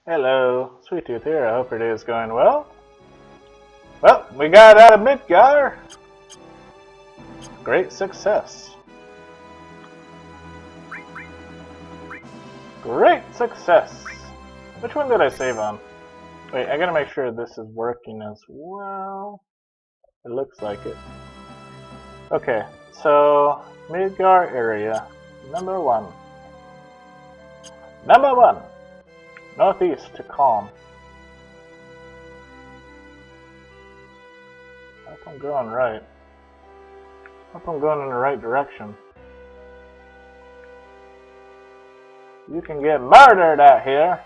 Hello, Sweet Tooth here. I hope your day is going well. Well, we got out of Midgar. Great success. Great success. Which one did I save on? Wait, I gotta make sure this is working as well. It looks like it. Okay, so Midgar area. Number one. Number one. Northeast to Kalm. I hope I'm going right. I hope I'm going in the right direction. You can get murdered out here.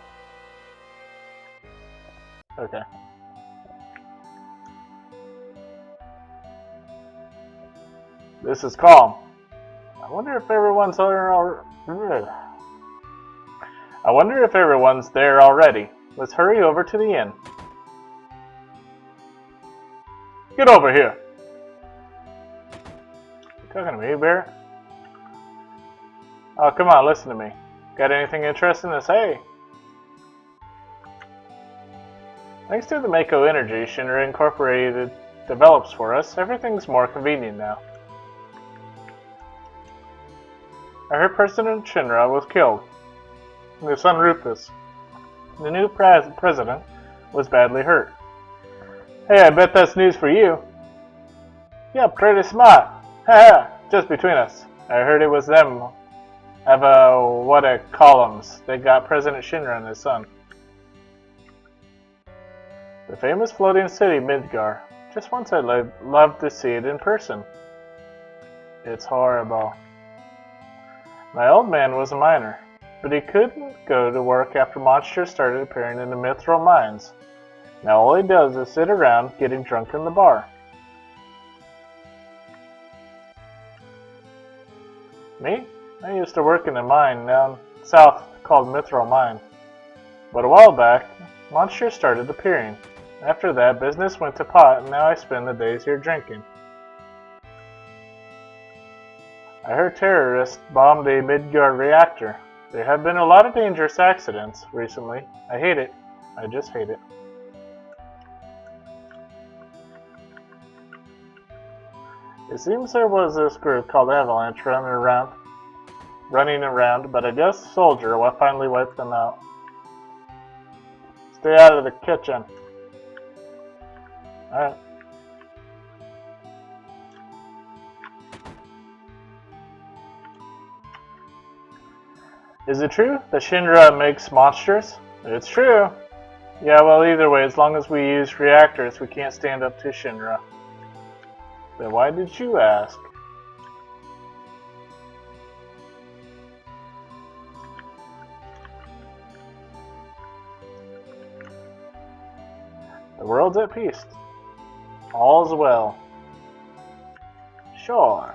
Okay. This is Kalm. I wonder if everyone's there already. Let's hurry over to the inn. Get over here. You talking to me, Bear? Oh, come on, listen to me. Got anything interesting to say? Thanks to the Mako energy Shinra Incorporated develops for us, everything's more convenient now. I heard President Shinra was killed. His son Rufus. The new president was badly hurt. Hey, I bet that's news for you. Yeah, pretty smart. Haha, just between us. I heard it was them. Kalms. They got President Shinra and his son. The famous floating city, Midgar. Just once I'd love to see it in person. It's horrible. My old man was a miner, but he couldn't go to work after monsters started appearing in the mithril mines. Now all he does is sit around getting drunk in the bar. Me? I used to work in a mine down south called Mithril Mine. But a while back, monsters started appearing. After that, business went to pot, and now I spend the days here drinking. I heard terrorists bombed a Midgar reactor. There have been a lot of dangerous accidents recently. I hate it. I just hate it. It seems there was this group called Avalanche running around, but a ghost soldier finally wiped them out. Stay out of the kitchen. Alright. Is it true that Shinra makes monsters? It's true. Yeah, well, either way, as long as we use reactors, we can't stand up to Shinra. Then why did you ask? The world's at peace. All's well. Sure.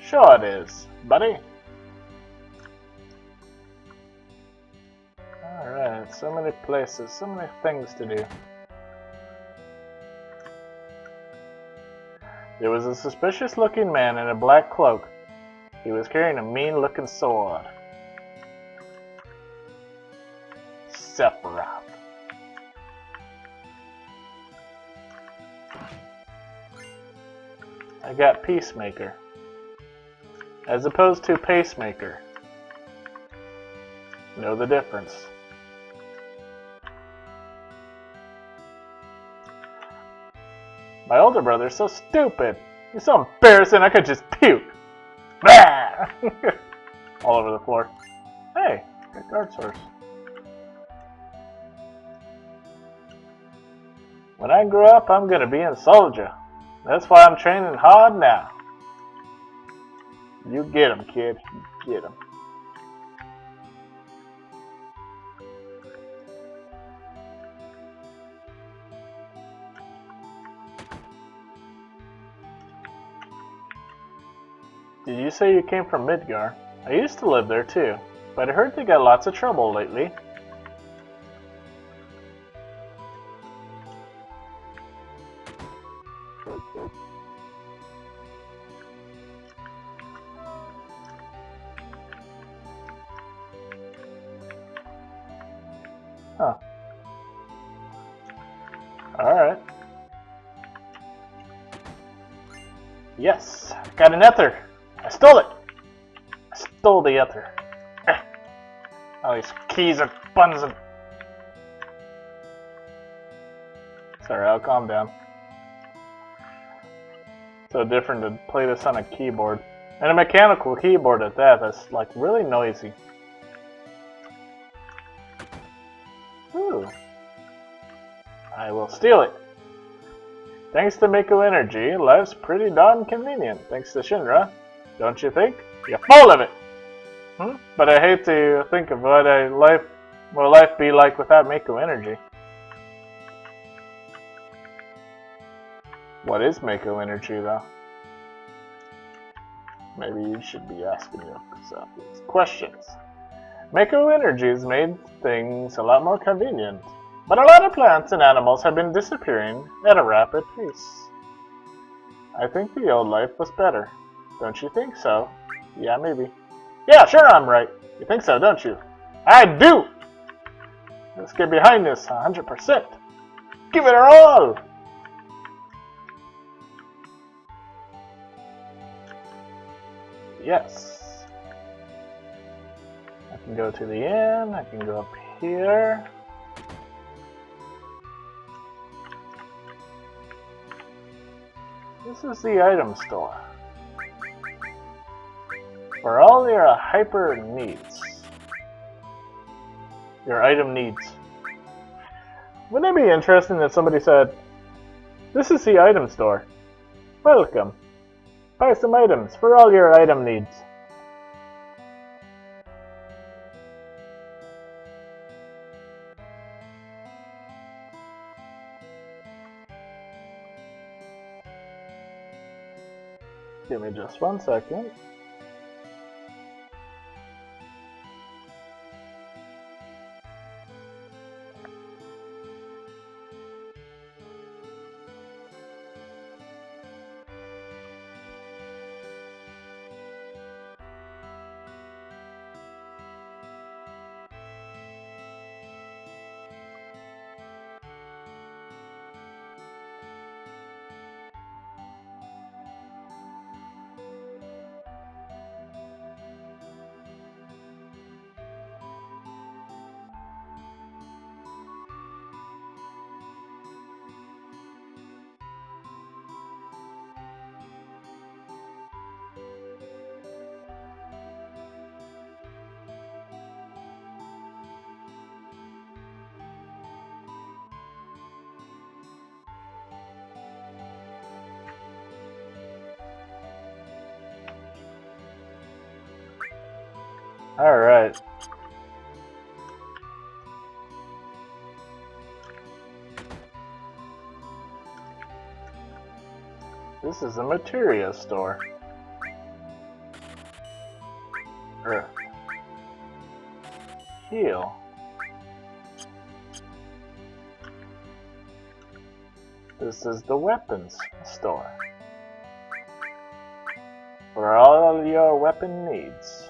Sure it is, buddy. Alright, so many places, so many things to do. There was a suspicious-looking man in a black cloak. He was carrying a mean-looking sword. Sephiroth. I got Peacemaker. As opposed to Pacemaker. Know the difference. My older brother's so stupid. He's so embarrassing I could just puke. All over the floor. Hey, got guard source. When I grow up, I'm gonna be a soldier. That's why I'm training hard now. You get him, kid. You get him. Did you say you came from Midgar? I used to live there too, but I heard they got lots of trouble lately. Huh. Alright. Yes! Got an ether! I stole it! I stole the ether. All these keys are buns of... Sorry, I'll calm down. So different to play this on a keyboard. And a mechanical keyboard at that, that's like really noisy. Ooh. I will steal it. Thanks to Mako Energy, life's pretty darn convenient. Thanks to Shinra, don't you think? You're full of it! But I hate to think of what will life be like without Mako Energy. What is Mako Energy, though? Maybe you should be asking yourself these questions. Mako Energy has made things a lot more convenient, but a lot of plants and animals have been disappearing at a rapid pace. I think the old life was better. Don't you think so? Yeah, maybe. Yeah, sure I'm right. You think so, don't you? I do! Let's get behind this 100%. Give it our all! Yes. I can go to the inn, I can go up here. This is the item store. For all your hyper needs. Your item needs. Wouldn't it be interesting if somebody said, "This is the item store. Welcome. Buy some items for all your item needs." Give me just 1 second. Alright. This is a materia store. Earth. Heal. This is the weapons store. For all your weapon needs.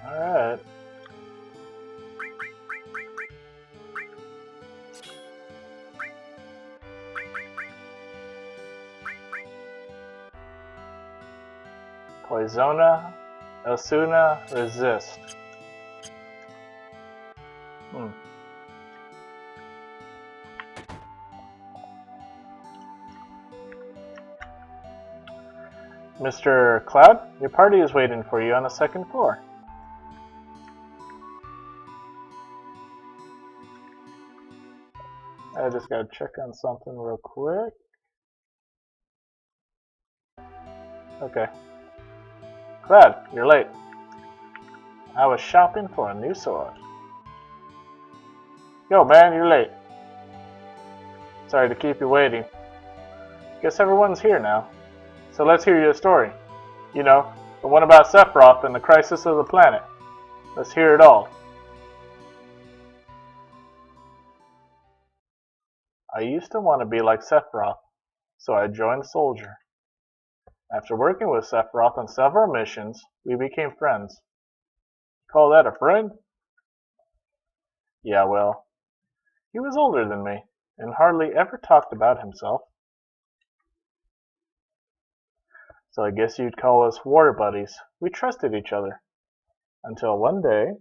Alright. Poisona, Asuna, resist. Mr. Cloud, your party is waiting for you on the second floor. I just gotta check on something real quick. Okay. Cloud, you're late. I was shopping for a new sword. Yo, man, you're late. Sorry to keep you waiting. Guess everyone's here now. So let's hear your story. You know, the one about Sephiroth and the crisis of the planet. Let's hear it all. I used to want to be like Sephiroth, so I joined the soldier. After working with Sephiroth on several missions, we became friends. Call that a friend? Yeah, well, he was older than me, and hardly ever talked about himself. So I guess you'd call us war buddies. We trusted each other. Until one day,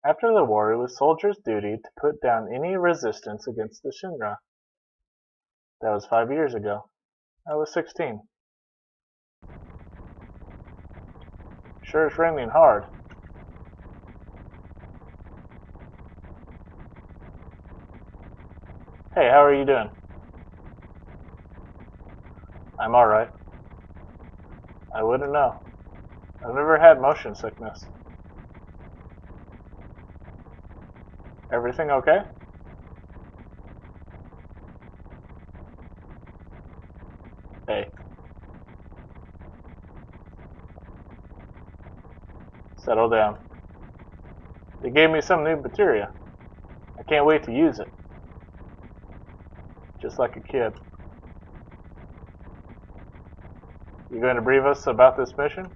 after the war, it was soldiers' duty to put down any resistance against the Shinra. That was 5 years ago. I was 16. Sure it's raining hard. Hey, how are you doing? I'm alright. I wouldn't know. I've never had motion sickness. Everything okay? Hey, settle down. They gave me some new materia. I can't wait to use it. Just like a kid. You going to brief us about this mission?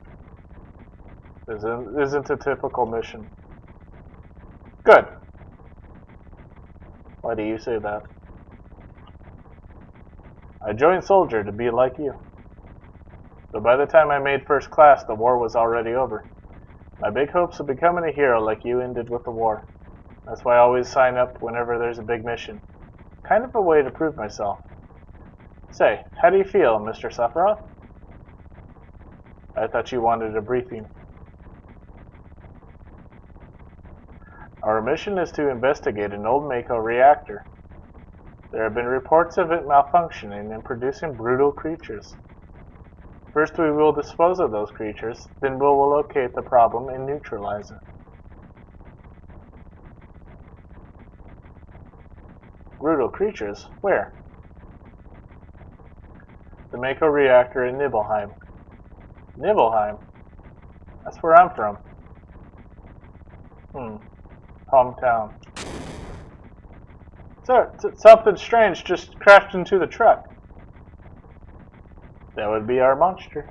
This isn't a typical mission. Good. Why do you say that? I joined Soldier to be like you. But by the time I made first class, the war was already over. My big hopes of becoming a hero like you ended with the war. That's why I always sign up whenever there's a big mission. Kind of a way to prove myself. Say, how do you feel, Mr. Sephiroth? I thought you wanted a briefing. Our mission is to investigate an old Mako reactor. There have been reports of it malfunctioning and producing brutal creatures. First we will dispose of those creatures, then we will locate the problem and neutralize it. Brutal creatures? Where? The Mako reactor in Nibelheim. Nibelheim? That's where I'm from. Hometown. Sir, something strange just crashed into the truck. That would be our monster.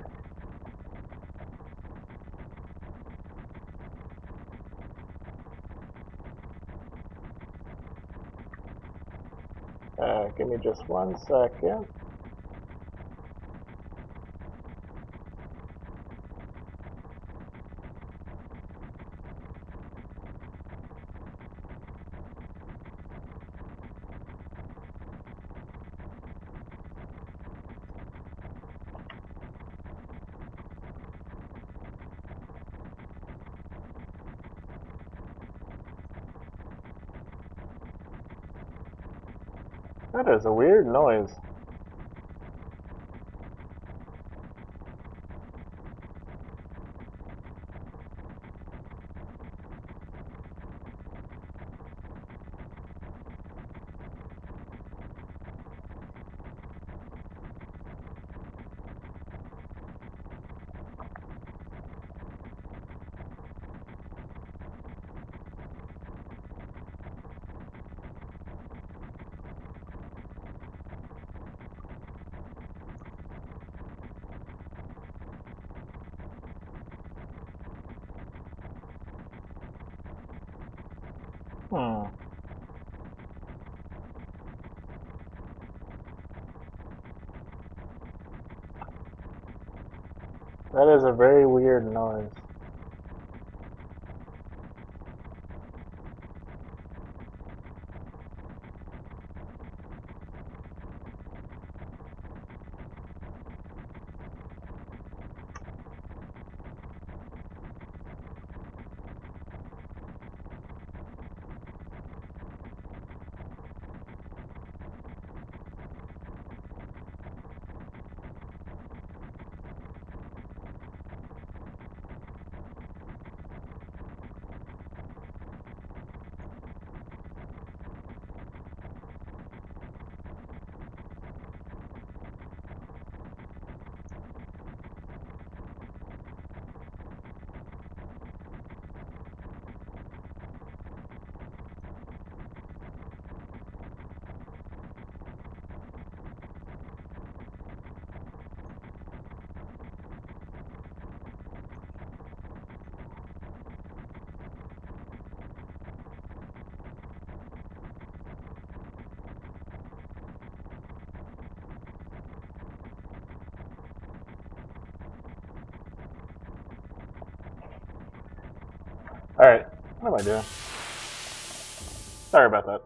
Give me just 1 second. That is a weird noise. Hmm. That is a very weird noise. Alright, what am I doing? Sorry about that.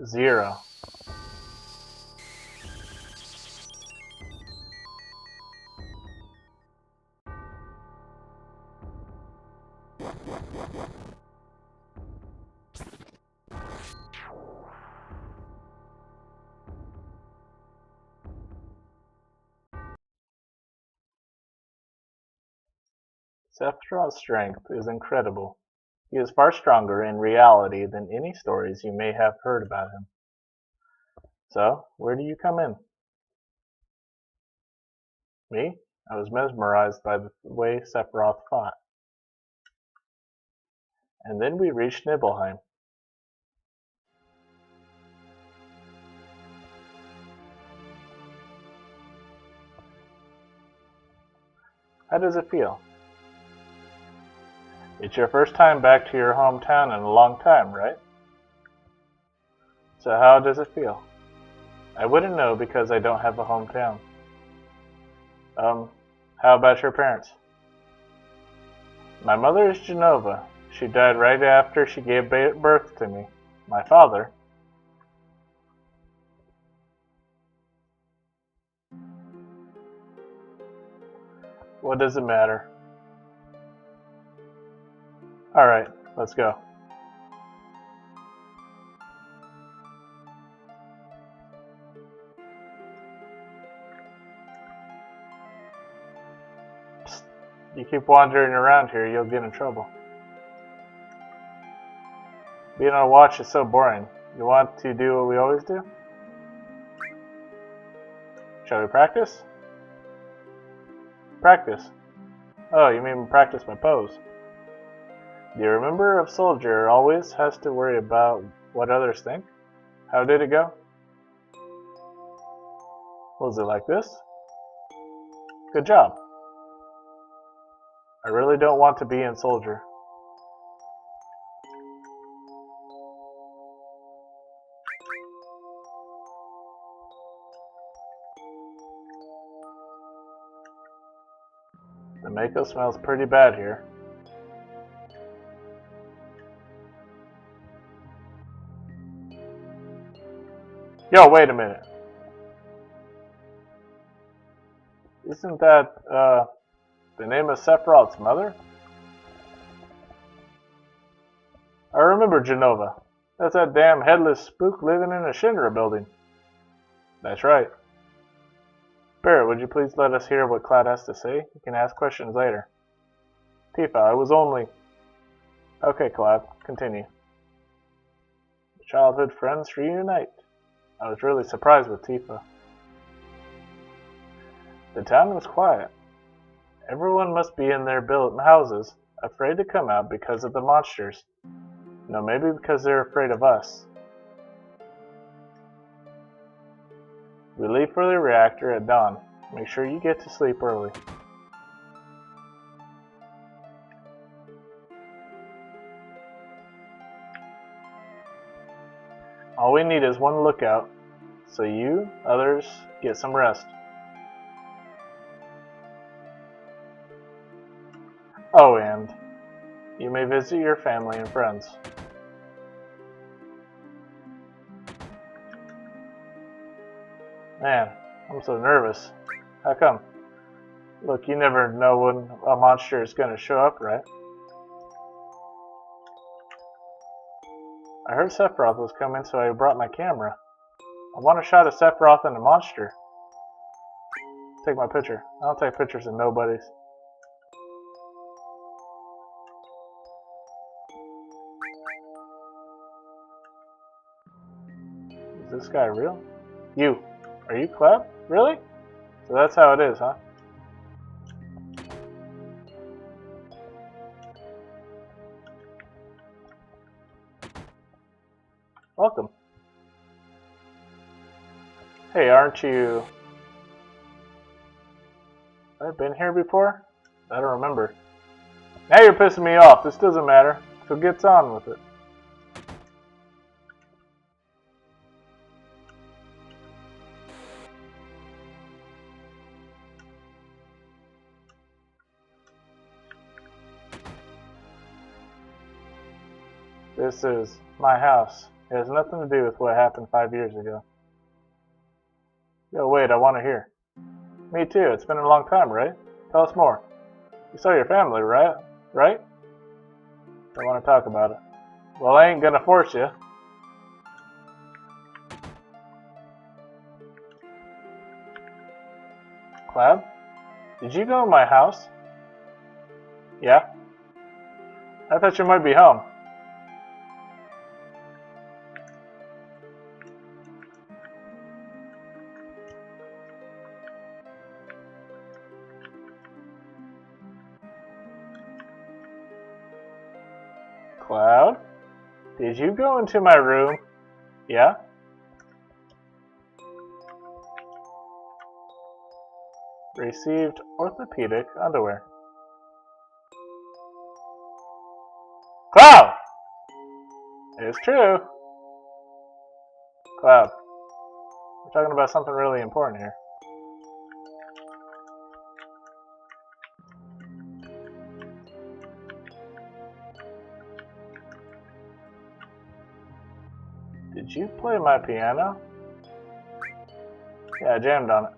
Zero. Sephiroth's strength is incredible. He is far stronger in reality than any stories you may have heard about him. So, where do you come in? Me? I was mesmerized by the way Sephiroth fought. And then we reached Nibelheim. How does it feel? It's your first time back to your hometown in a long time, right? So how does it feel? I wouldn't know because I don't have a hometown. How about your parents? My mother is Genova. She died right after she gave birth to me. My father. What does it matter? Alright, let's go. Psst. You keep wandering around here, you'll get in trouble. Being on a watch is so boring. You want to do what we always do? Shall we practice? Practice? Oh, you mean practice my pose. Do you remember a soldier always has to worry about what others think? How did it go? Was it like this? Good job. I really don't want to be in soldier. The Mako smells pretty bad here. Yo, wait a minute. Isn't that, the name of Sephiroth's mother? I remember Genova. That's that damn headless spook living in a Shinra building. That's right. Barrett, would you please let us hear what Cloud has to say? You can ask questions later. Tifa, I was only... Okay, Cloud, continue. Childhood friends reunite. I was really surprised with Tifa. The town was quiet. Everyone must be in their houses, afraid to come out because of the monsters. No, maybe because they're afraid of us. We leave for the reactor at dawn. Make sure you get to sleep early. All we need is one lookout, so you, others, get some rest. Oh, and you may visit your family and friends. Man, I'm so nervous. How come? Look, you never know when a monster is going to show up, right? I heard Sephiroth was coming, so I brought my camera. I want a shot of Sephiroth and a monster. Take my picture. I don't take pictures of nobodies. Is this guy real? You. Are you Clem? Really? So that's how it is, huh? Welcome. Hey, aren't you... Have I been here before? I don't remember. Now you're pissing me off. This doesn't matter. So gets on with it. This is my house. It has nothing to do with what happened 5 years ago. Yo, wait, I want to hear. Me too. It's been a long time, right? Tell us more. You saw your family, right? Right? Don't want to talk about it. Well, I ain't gonna force you. Cloud? Did you go to my house? Yeah? I thought you might be home. Cloud? Did you go into my room? Yeah? Received orthopedic underwear. Cloud! It's true. Cloud. We're talking about something really important here. Did you play my piano? Yeah, I jammed on it.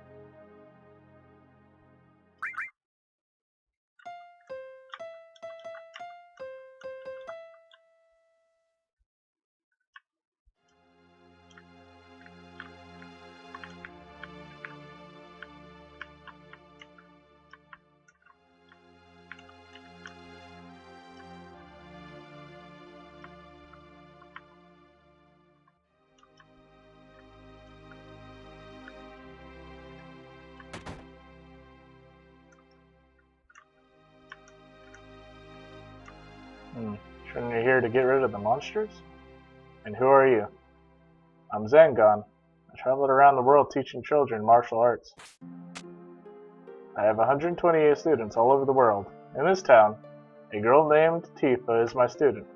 Shouldn't you here to get rid of the monsters? And who are you? I'm Zangon. I traveled around the world teaching children martial arts. I have 128 students all over the world. In this town, a girl named Tifa is my student.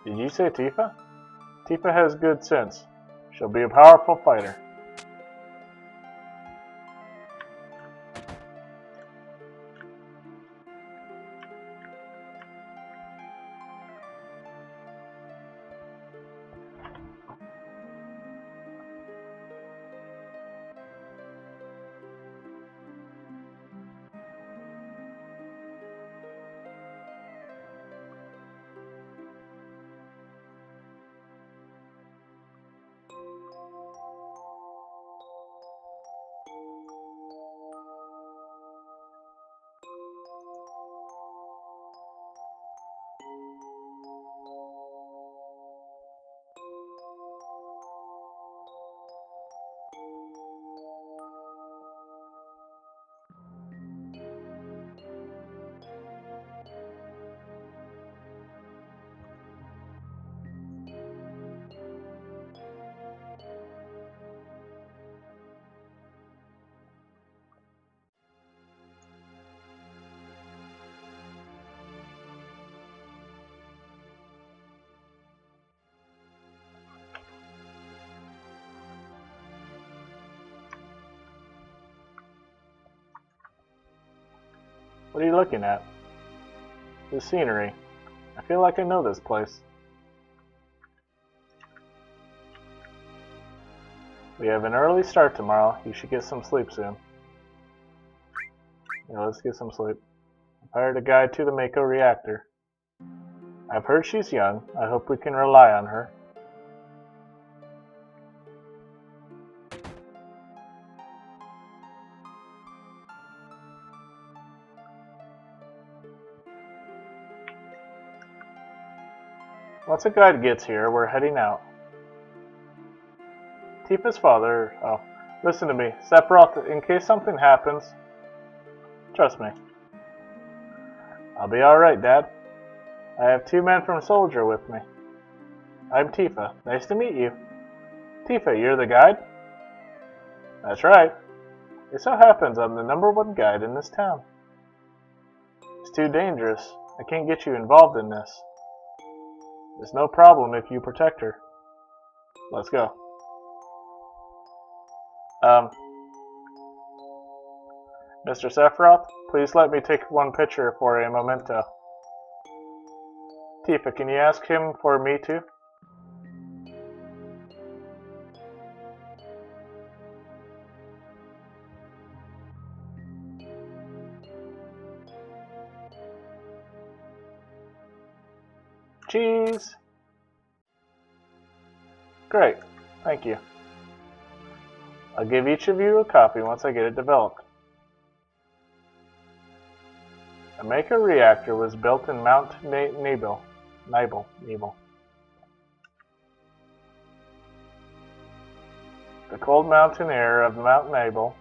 Did you say Tifa? Tifa has good sense. She'll be a powerful fighter. What are you looking at? The scenery. I feel like I know this place. We have an early start tomorrow. You should get some sleep soon. Yeah, let's get some sleep. I've hired a guide to the Mako reactor. I've heard she's young. I hope we can rely on her. Once a guide gets here, we're heading out. Tifa's father... Oh, listen to me. Sephiroth, in case something happens... Trust me. I'll be alright, Dad. I have 2 men from Soldier with me. I'm Tifa. Nice to meet you. Tifa, you're the guide? That's right. It so happens I'm the #1 guide in this town. It's too dangerous. I can't get you involved in this. There's no problem if you protect her. Let's go. Mr. Sephiroth, please let me take 1 picture for a memento. Tifa, can you ask him for me too? Cheese! Great, thank you. I'll give each of you a copy once I get it developed. A Mako reactor was built in Mount Nibel. The cold mountain air of Mount Nibel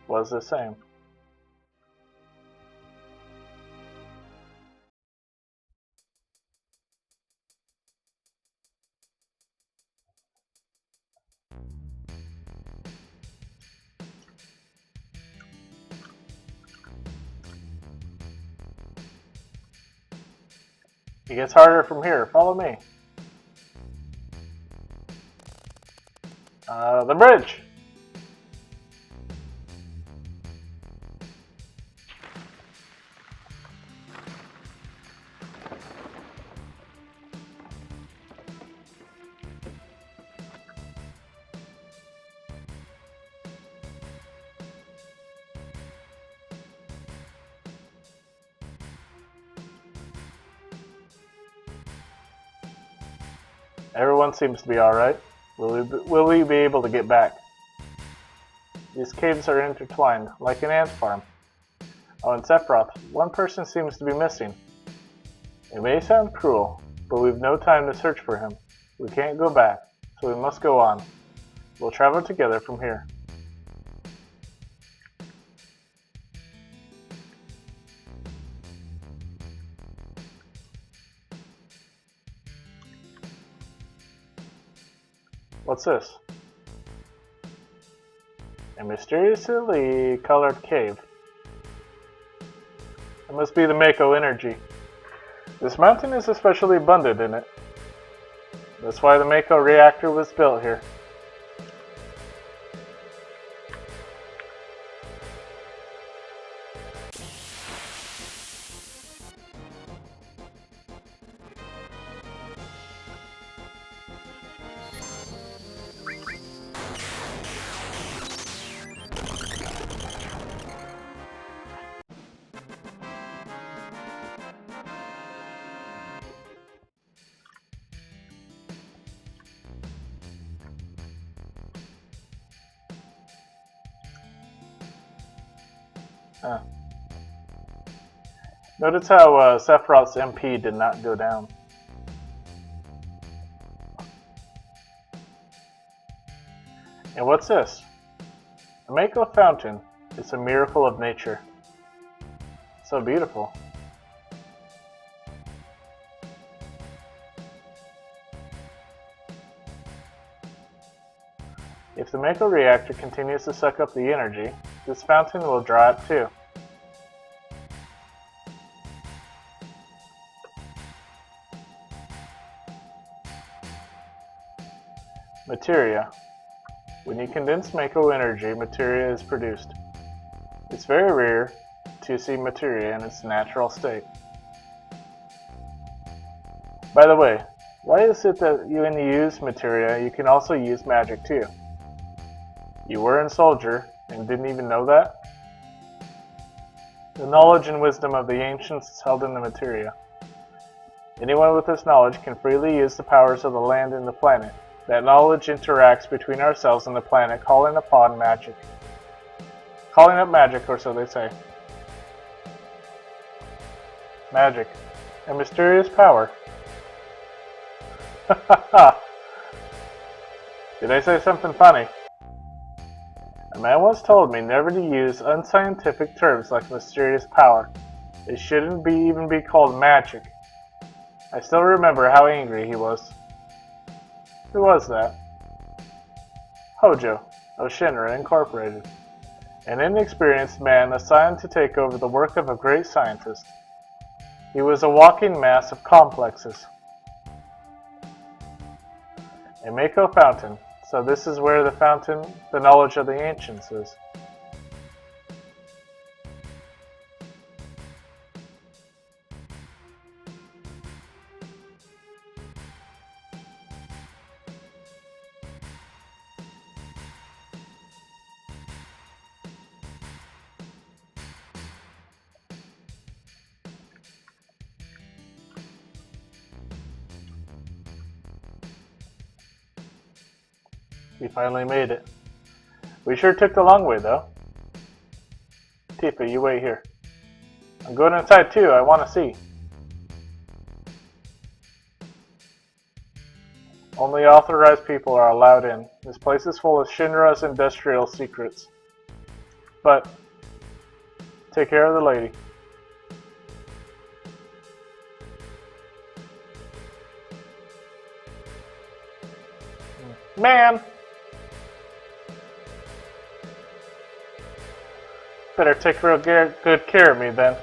was the same. It gets harder from here. Follow me. The bridge! Everyone seems to be alright. Will we be able to get back? These caves are intertwined, like an ant farm. Oh, and Sephiroth, 1 person seems to be missing. It may sound cruel, but we've no time to search for him. We can't go back, so we must go on. We'll travel together from here. What's this? A mysteriously colored cave. It must be the Mako energy. This mountain is especially abundant in it. That's why the Mako reactor was built here. Notice how Sephiroth's MP did not go down. And what's this? A Mako fountain. It's a miracle of nature. So beautiful. If the Mako reactor continues to suck up the energy, this fountain will dry up too. Materia. When you condense Mako energy, materia is produced. It's very rare to see materia in its natural state. By the way, why is it that when you use materia, you can also use magic too? You were in Soldier and didn't even know that? The knowledge and wisdom of the ancients is held in the materia. Anyone with this knowledge can freely use the powers of the land and the planet. That knowledge interacts between ourselves and the planet, calling up magic, or so they say. Magic. A mysterious power. Did I say something funny? A man once told me never to use unscientific terms like mysterious power. It shouldn't even be called magic. I still remember how angry he was. Who was that? Hojo of Shinra Incorporated, an inexperienced man assigned to take over the work of a great scientist. He was a walking mass of complexes. A Mako fountain, so this is where the fountain, the knowledge of the ancients is. We finally made it. We sure took the long way, though. Tifa, you wait here. I'm going inside too, I want to see. Only authorized people are allowed in. This place is full of Shinra's industrial secrets. But, take care of the lady. Man! Better take real good care of me then.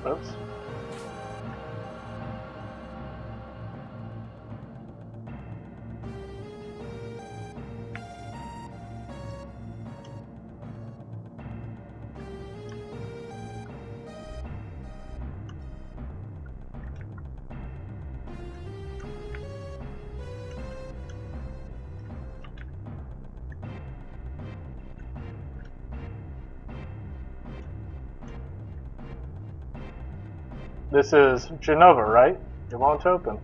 Oops. This is Genova, right? It won't open.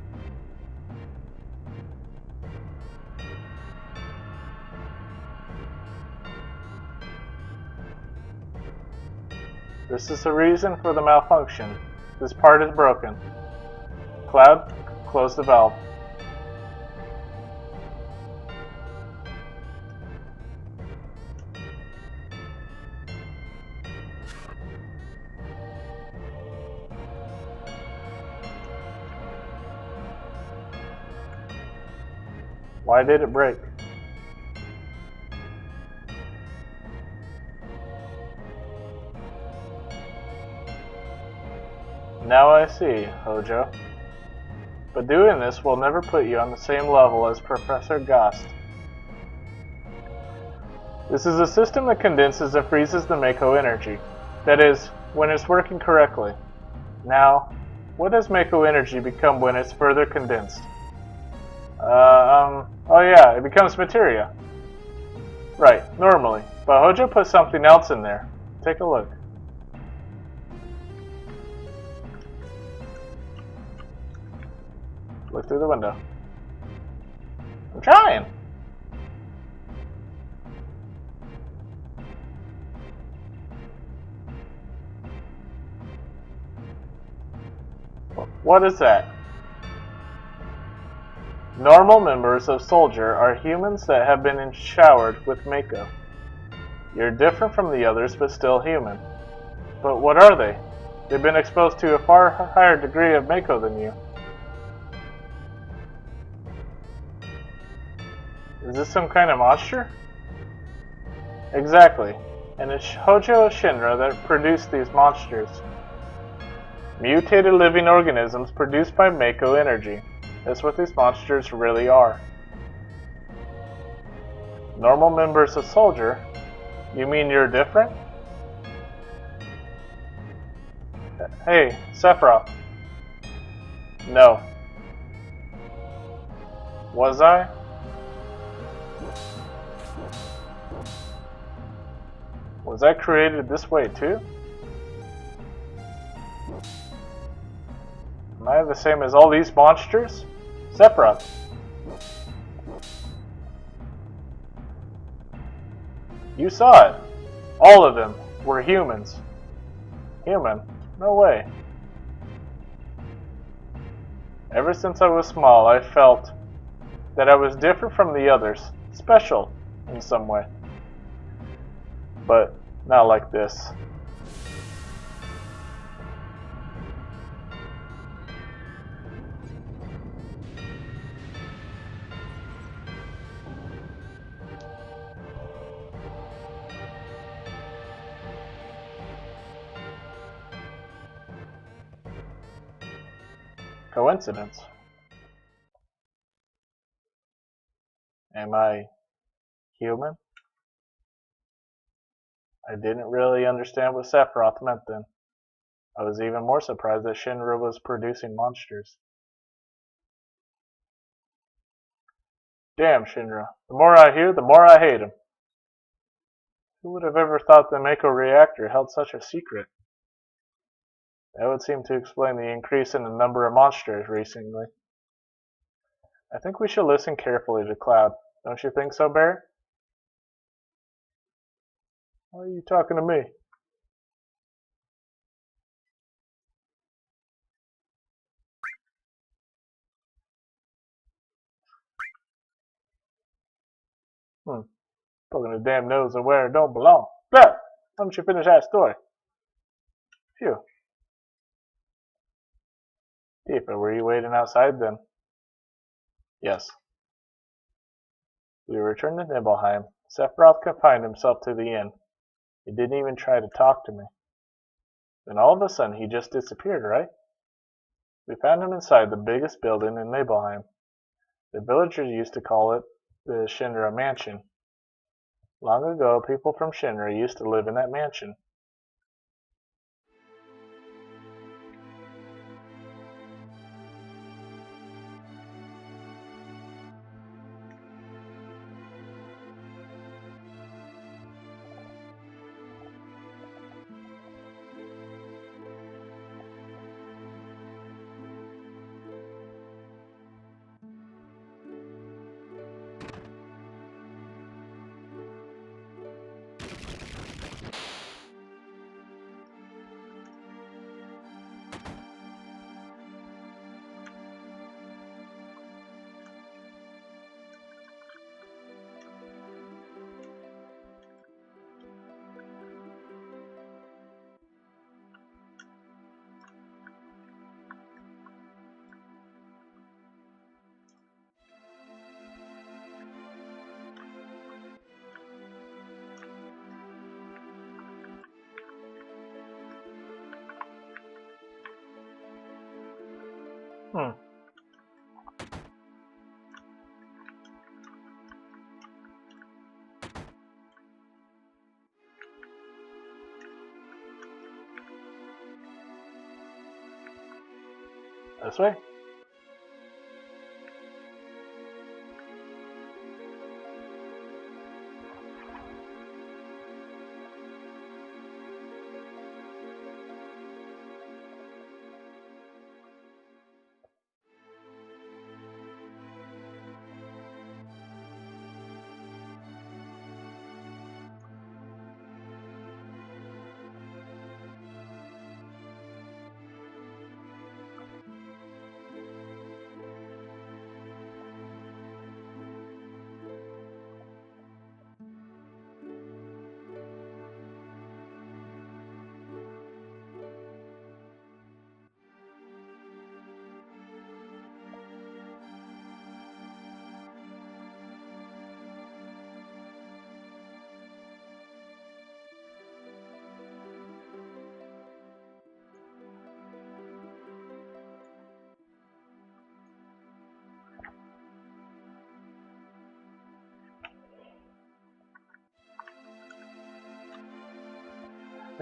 This is the reason for the malfunction. This part is broken. Cloud, close the valve. Why did it break? Now I see, Hojo. But doing this will never put you on the same level as Professor Gast. This is a system that condenses and freezes the Mako energy. That is, when it's working correctly. Now, what does Mako energy become when it's further condensed? Oh yeah, it becomes materia. Right, normally. But Hojo put something else in there. Take a look. Look through the window. I'm trying! What is that? Normal members of Soldier are humans that have been showered with Mako. You're different from the others, but still human. But what are they? They've been exposed to a far higher degree of Mako than you. Is this some kind of monster? Exactly. And it's Hojo Shinra that produced these monsters. Mutated living organisms produced by Mako energy. That's what these monsters really are. Normal members of Soldier? You mean you're different? Hey, Sephiroth. No. Was I? Was I created this way too? Am I the same as all these monsters? Sephiroth. You saw it. All of them were humans. Human? No way. Ever since I was small, I felt that I was different from the others, special in some way. But not like this. Coincidence? Am I human? I didn't really understand what Sephiroth meant then. I was even more surprised that Shinra was producing monsters. Damn Shinra. The more I hear, the more I hate him. Who would have ever thought the Mako reactor held such a secret? That would seem to explain the increase in the number of monsters recently. I think we should listen carefully to Cloud. Don't you think so, Barret? Why are you talking to me? Poking his damn nose of where it don't belong. Blah! Why don't you finish that story? Phew. Tifa, were you waiting outside then? Yes. We returned to Nibelheim. Sephiroth confined himself to the inn. He didn't even try to talk to me. Then all of a sudden he just disappeared, right? We found him inside the biggest building in Nibelheim. The villagers used to call it the Shinra Mansion. Long ago, people from Shinra used to live in that mansion. This way?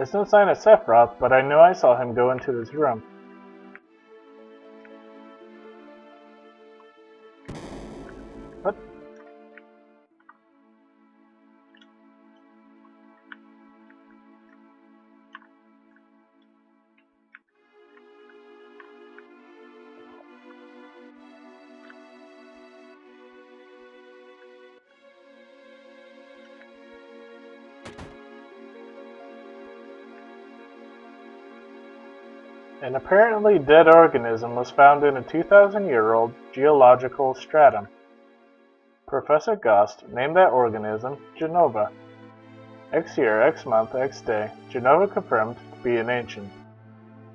There's no sign of Sephiroth, but I know I saw him go into his room. What? An apparently dead organism was found in a 2,000-year-old geological stratum. Professor Gost named that organism Genova. X year, X month, X day, Genova confirmed to be an ancient.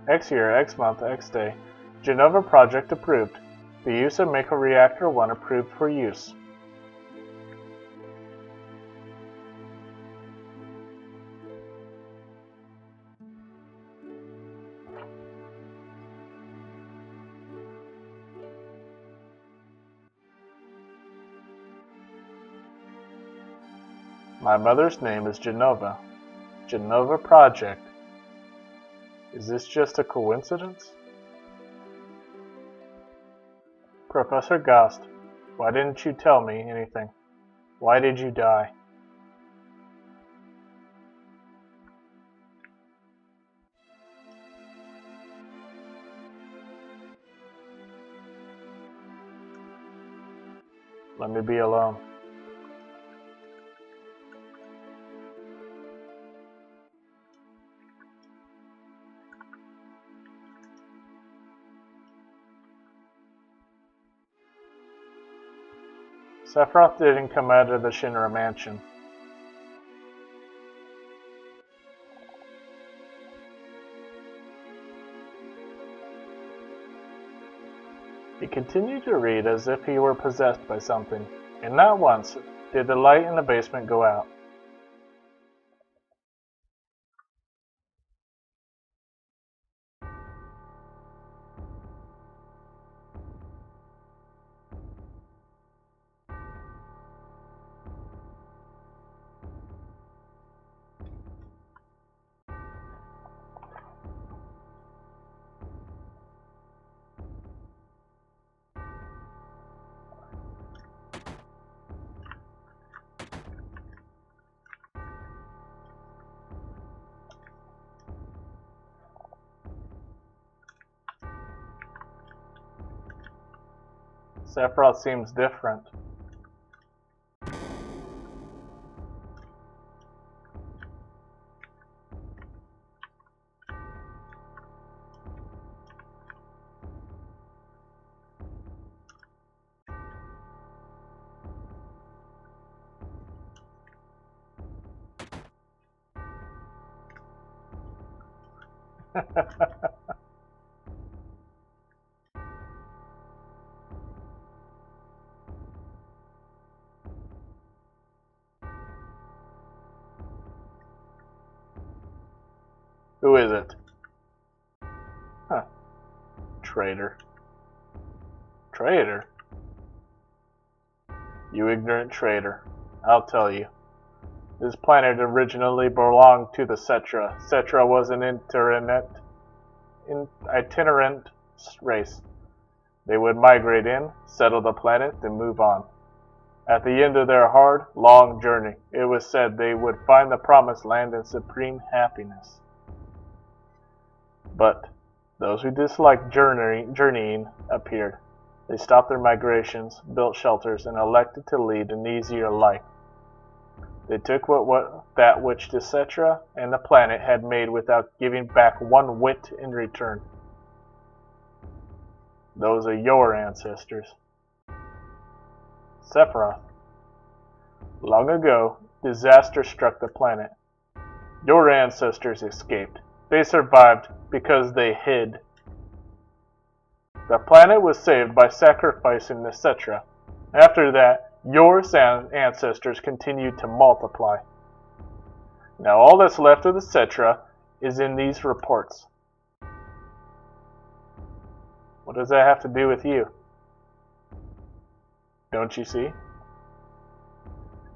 X year, X month, X day, Genova project approved. The use of Mako Reactor 1 approved for use. My mother's name is Genova. Genova Project. Is this just a coincidence? Professor Gost, why didn't you tell me anything? Why did you die? Let me be alone. Sephiroth didn't come out of the Shinra mansion. He continued to read as if he were possessed by something, and not once did the light in the basement go out. Sephiroth seems different. Who is it? Huh. Traitor. Traitor? You ignorant traitor. I'll tell you. This planet originally belonged to the Cetra. Cetra was an itinerant race. They would migrate in, settle the planet, then move on. At the end of their hard, long journey, it was said they would find the promised land and supreme happiness. But those who disliked journeying appeared. They stopped their migrations, built shelters, and elected to lead an easier life. They took that which the Cetra and the planet had made without giving back one whit in return. Those are your ancestors. Sephiroth. Long ago, disaster struck the planet. Your ancestors escaped. They survived because they hid. The planet was saved by sacrificing the Cetra. After that, your ancestors continued to multiply. Now all that's left of the Cetra is in these reports. What does that have to do with you? Don't you see?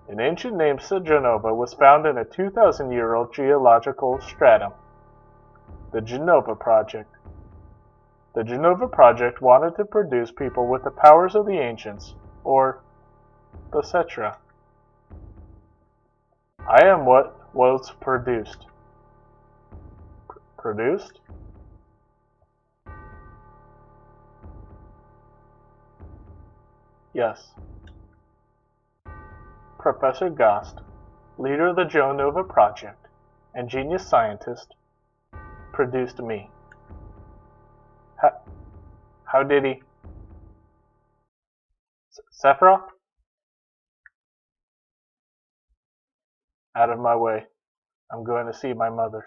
An ancient named Genova was found in a 2,000-year-old geological stratum. The Genova Project. The Genova Project wanted to produce people with the powers of the ancients, or the Cetra. I am what was produced. Produced? Yes. Professor Gost, leader of the Genova Project and genius scientist, produced me. How did he? Sephiroth? Out of my way. I'm going to see my mother.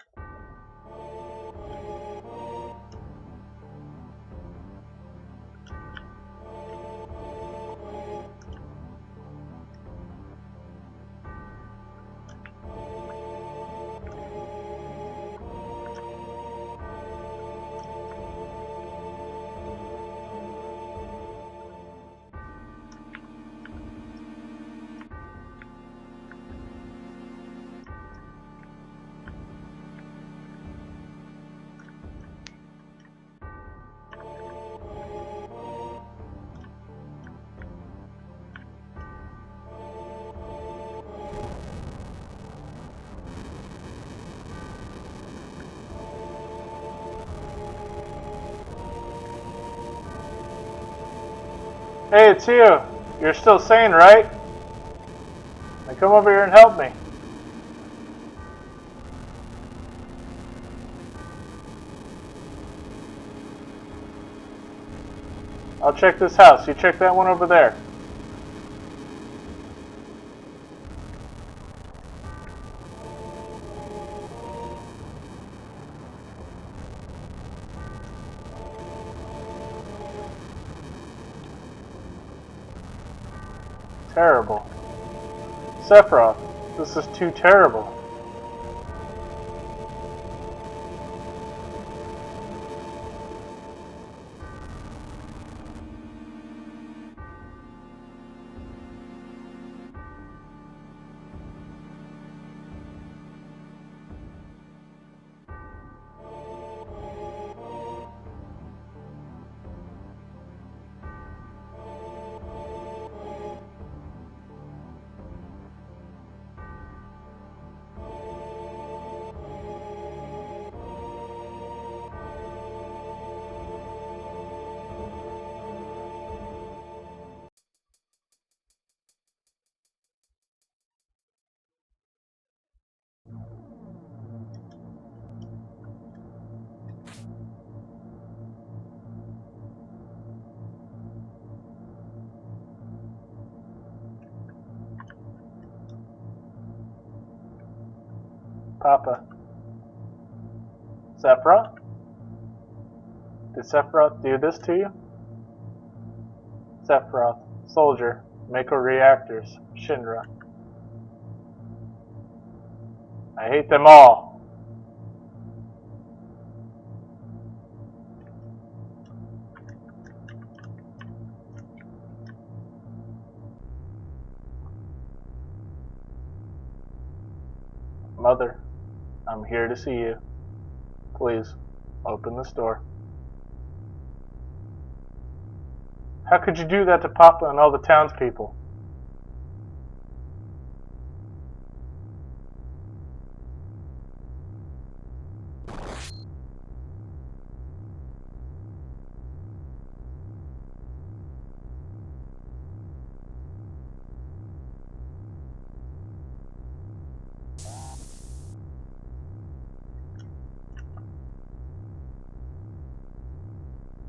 Hey, it's you. You're still sane, right? Now come over here and help me. I'll check this house. You check that one over there. Terrible. Sephiroth, this is too terrible. Papa. Sephiroth? Did Sephiroth do this to you? Sephiroth, soldier, Mako reactors, Shinra. I hate them all. Mother, I'm here to see you. Please, open this door. How could you do that to Papa and all the townspeople?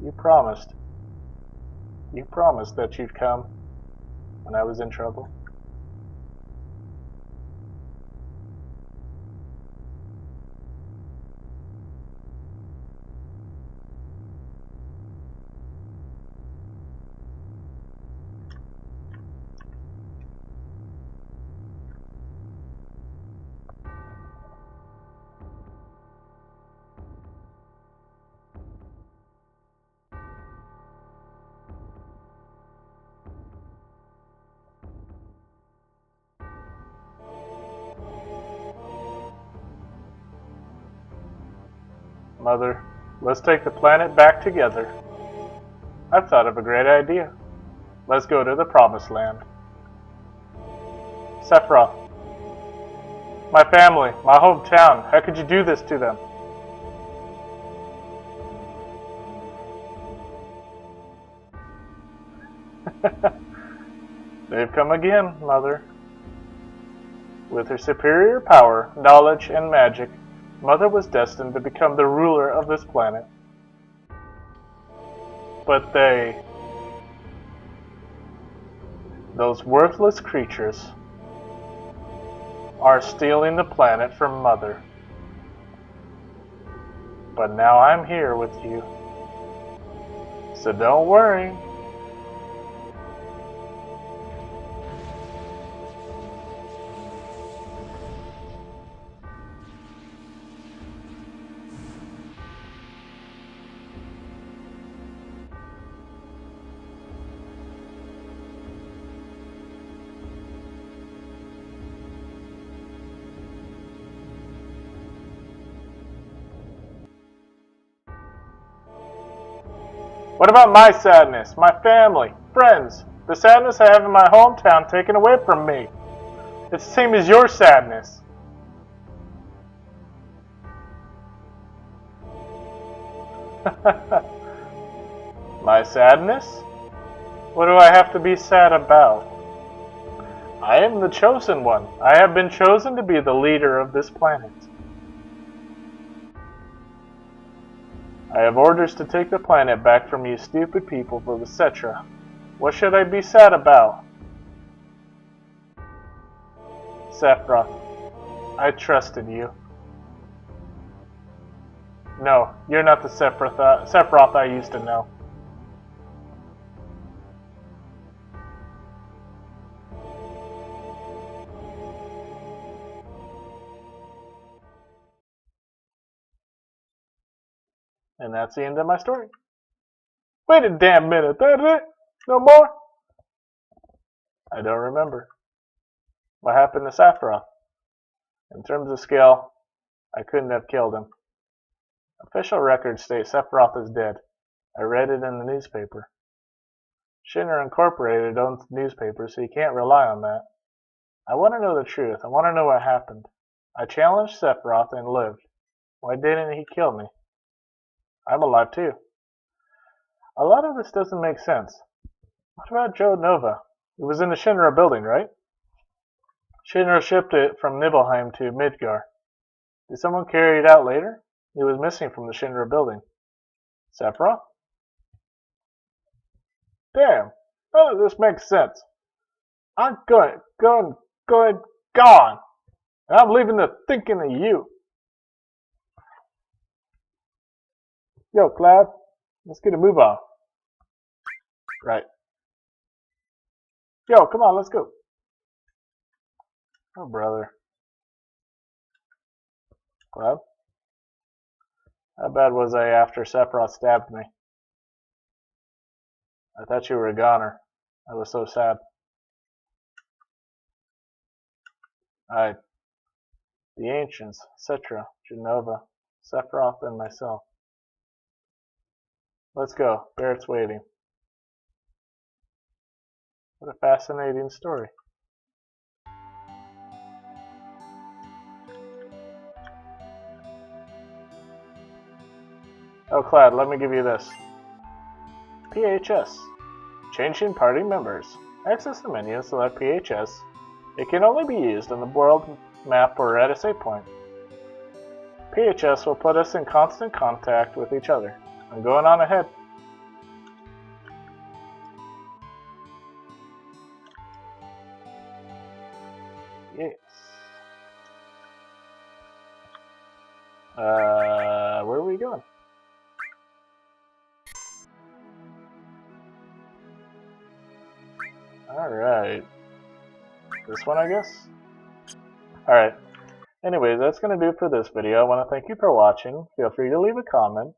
You promised. You promised that you'd come when I was in trouble. Mother, let's take the planet back together. I've thought of a great idea. Let's go to the Promised Land. Sephiroth, my family, my hometown, how could you do this to them? They've come again, Mother. With her superior power, knowledge, and magic, Mother was destined to become the ruler of this planet. but those worthless creatures, are stealing the planet from Mother. But now I'm here with you. So don't worry. What about my sadness, my family, friends, the sadness I have in my hometown taken away from me? It's the same as your sadness. My sadness? What do I have to be sad about? I am the chosen one. I have been chosen to be the leader of this planet. I have orders to take the planet back from you stupid people for the Cetra. What should I be sad about? Sephiroth, I trusted you. No, you're not the Sephiroth I used to know. And that's the end of my story. Wait a damn minute, that's it? No more? I don't remember. What happened to Sephiroth? In terms of skill, I couldn't have killed him. Official records state Sephiroth is dead. I read it in the newspaper. Shinra Incorporated owns the newspaper, so you can't rely on that. I want to know the truth. I want to know what happened. I challenged Sephiroth and lived. Why didn't he kill me? I'm alive too. A lot of this doesn't make sense. What about Joe Nova? It was in the Shinra building, right? Shinra shipped it from Nibelheim to Midgar. Did someone carry it out later? It was missing from the Shinra building. Sephiroth? Damn, none of this makes sense. I'm gone. And I'm leaving the thinking of you. Yo, Cloud, let's get a move on. Right. Yo, come on, let's go. Oh, brother. Cloud? How bad was I after Sephiroth stabbed me? I thought you were a goner. I was so sad. The ancients, Citra, Genova, Sephiroth, and myself. Let's go. Barrett's waiting. What a fascinating story. Oh, Cloud, let me give you this. PHS. Changing party members. Access the menu, select PHS. It can only be used on the world map or at a save point. PHS will put us in constant contact with each other. I'm going on ahead. Yes. Where are we going? Alright. This one, I guess? Alright. Anyways, that's going to do it for this video. I want to thank you for watching. Feel free to leave a comment.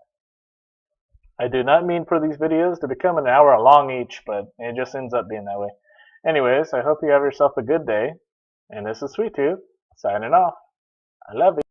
I do not mean for these videos to become an hour long each, but it just ends up being that way. Anyways, I hope you have yourself a good day. And this is Sweet Tooth, signing off. I love you.